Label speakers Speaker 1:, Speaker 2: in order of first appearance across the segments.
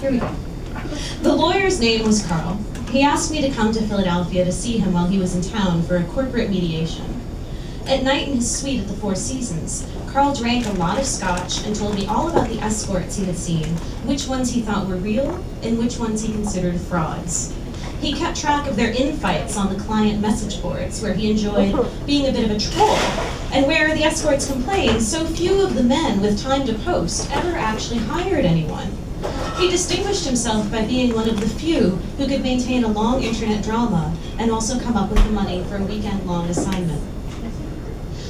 Speaker 1: Here we go. The lawyer's name was Carl. He asked me to come to Philadelphia to see him while he was in town for a corporate mediation. At night in his suite at the Four Seasons, Carl drank a lot of scotch and told me all about the escorts he had seen, which ones he thought were real, and which ones he considered frauds. He kept track of their infights on the client message boards, where he enjoyed being a bit of a troll, and where the escorts complained so few of the men with time to post ever actually hired anyone. He distinguished himself by being one of the few who could maintain a long internet drama and also come up with the money for a weekend-long assignment.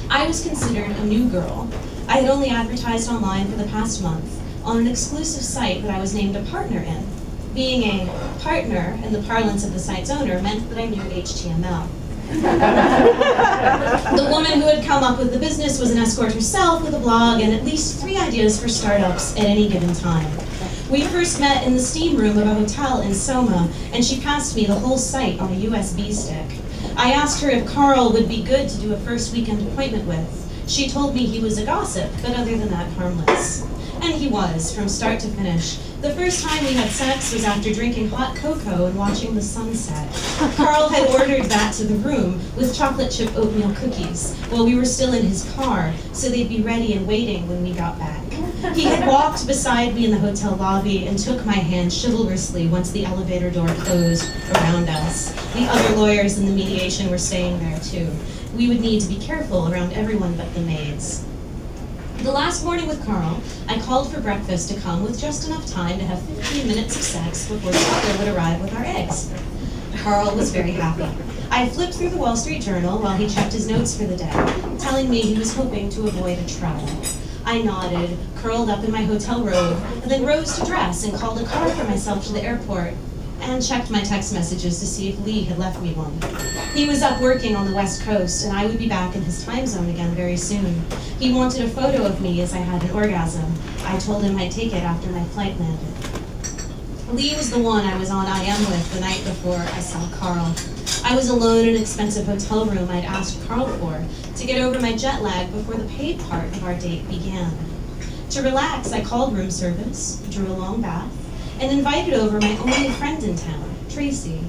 Speaker 1: I was considered a new girl. I had only advertised online for the past month on an exclusive site that I was named a partner in. Being a partner, in the parlance of the site's owner, meant that I knew HTML. The woman who had come up with the business was an escort herself with a blog and at least 3 ideas for startups at any given time. We first met in the steam room of a hotel in Soma, and she passed me the whole site on a USB stick. I asked her if Carl would be good to do a first weekend appointment with. She told me he was a gossip, but other than that, harmless. And he was, from start to finish. The first time we had sex was after drinking hot cocoa and watching the sunset. Carl had ordered that to the room with chocolate chip oatmeal cookies while we were still in his car, so they'd be ready and waiting when we got back. He had walked beside me in the hotel lobby and took my hand chivalrously once the elevator door closed around us. The other lawyers in the mediation were staying there too. We would need to be careful around everyone but the maids. The last morning with Carl, I called for breakfast to come with just enough time to have 15 minutes of sex before Tucker would arrive with our eggs. Carl was very happy. I flipped through the Wall Street Journal while he checked his notes for the day, telling me he was hoping to avoid a trouble. I nodded, curled up in my hotel robe, and then rose to dress and called a car for myself to the airport, and checked my text messages to see if Lee had left me one. He was up working on the West Coast, and I would be back in his time zone again very soon. He wanted a photo of me as I had an orgasm. I told him I'd take it after my flight landed. Lee was the one I was on IM with the night before I saw Carl. I was alone in an expensive hotel room I'd asked Carl for to get over my jet lag before the paid part of our date began. To relax, I called room service, drew a long bath, and invited over my only friend in town, Tracy.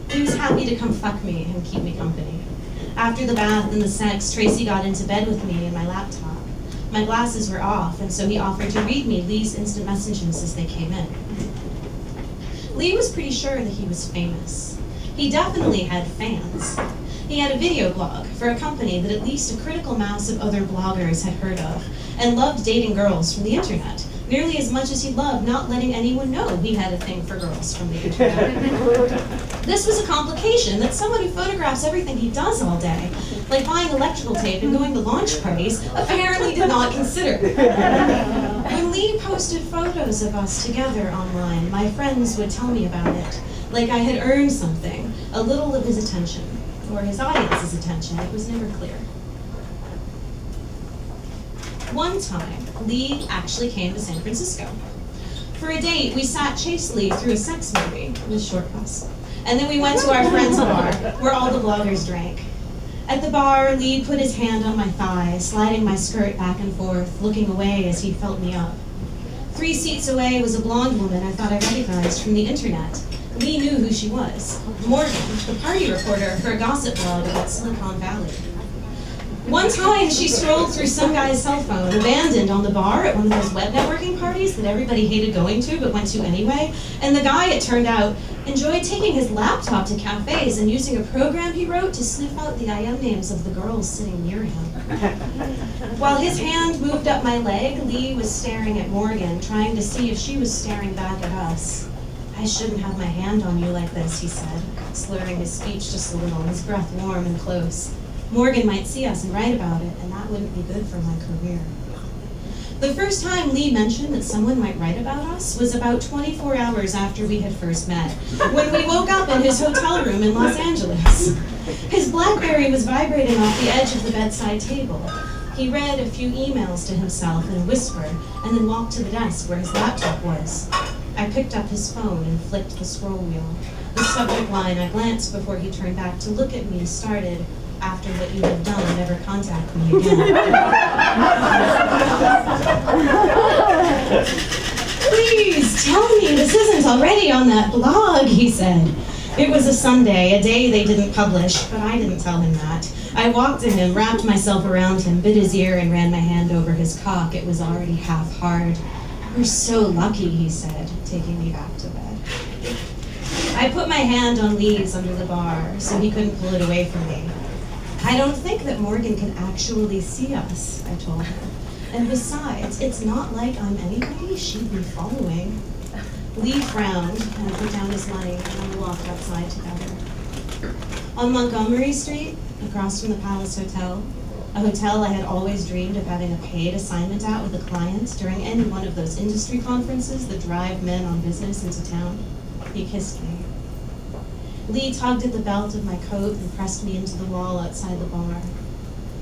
Speaker 1: He was happy to come fuck me and keep me company. After the bath and the sex, Tracy got into bed with me and my laptop. My glasses were off, and so he offered to read me Lee's instant messages as they came in. Lee was pretty sure that he was famous. He definitely had fans. He had a video blog for a company that at least a critical mass of other bloggers had heard of, and loved dating girls from the internet, nearly as much as he loved not letting anyone know he had a thing for girls from the internet. This was a complication that someone who photographs everything he does all day, like buying electrical tape and going to launch parties, apparently did not consider. When Lee posted photos of us together online, my friends would tell me about it, like I had earned something, a little of his attention, or his audience's attention. It was never clear. One time, Lee actually came to San Francisco. For a date, we sat chastely through a sex movie, the short bus, and then we went to our friend's bar, where all the bloggers drank. At the bar, Lee put his hand on my thigh, sliding my skirt back and forth, looking away as he felt me up. 3 seats away was a blonde woman I thought I recognized from the internet. Lee knew who she was, Morgan, the party reporter for a gossip blog about Silicon Valley. One time, she strolled through some guy's cell phone, abandoned on the bar at one of those web networking parties that everybody hated going to but went to anyway, and the guy, it turned out, enjoyed taking his laptop to cafes and using a program he wrote to sniff out the IM names of the girls sitting near him. While his hand moved up my leg, Lee was staring at Morgan, trying to see if she was staring back at us. "I shouldn't have my hand on you like this," he said, slurring his speech just a little, his breath warm and close. Morgan might see us and write about it, and that wouldn't be good for my career. The first time Lee mentioned that someone might write about us was about 24 hours after we had first met, when we woke up in his hotel room in Los Angeles. His BlackBerry was vibrating off the edge of the bedside table. He read a few emails to himself in a whisper, and then walked to the desk where his laptop was. I picked up his phone and flicked the scroll wheel. The subject line I glanced before he turned back to look at me started, "After what you have done, never contact me again." Please tell me this isn't already on that blog, he said. It was a Sunday, a day they didn't publish, but I didn't tell him that. I walked to him, wrapped myself around him, bit his ear, and ran my hand over his cock. It was already half hard. We're so lucky, he said, taking me back to bed. I put my hand on Lee's under the bar, so he couldn't pull it away from me. I don't think that Morgan can actually see us, I told her. And besides, it's not like I'm anybody she'd be following. Lee frowned and put down his money, and we walked outside together. On Montgomery Street, across from the Palace Hotel, a hotel I had always dreamed of having a paid assignment at with a client during any one of those industry conferences that drive men on business into town, he kissed me. Lee tugged at the belt of my coat and pressed me into the wall outside the bar.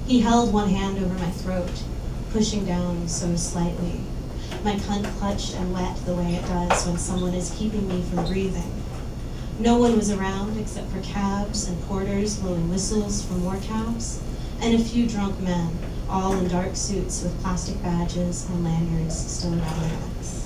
Speaker 1: He held one hand over my throat, pushing down so slightly. My cunt clutched and wet the way it does when someone is keeping me from breathing. No one was around except for cabs and porters blowing whistles for more cabs, and a few drunk men, all in dark suits with plastic badges and lanyards still around their necks.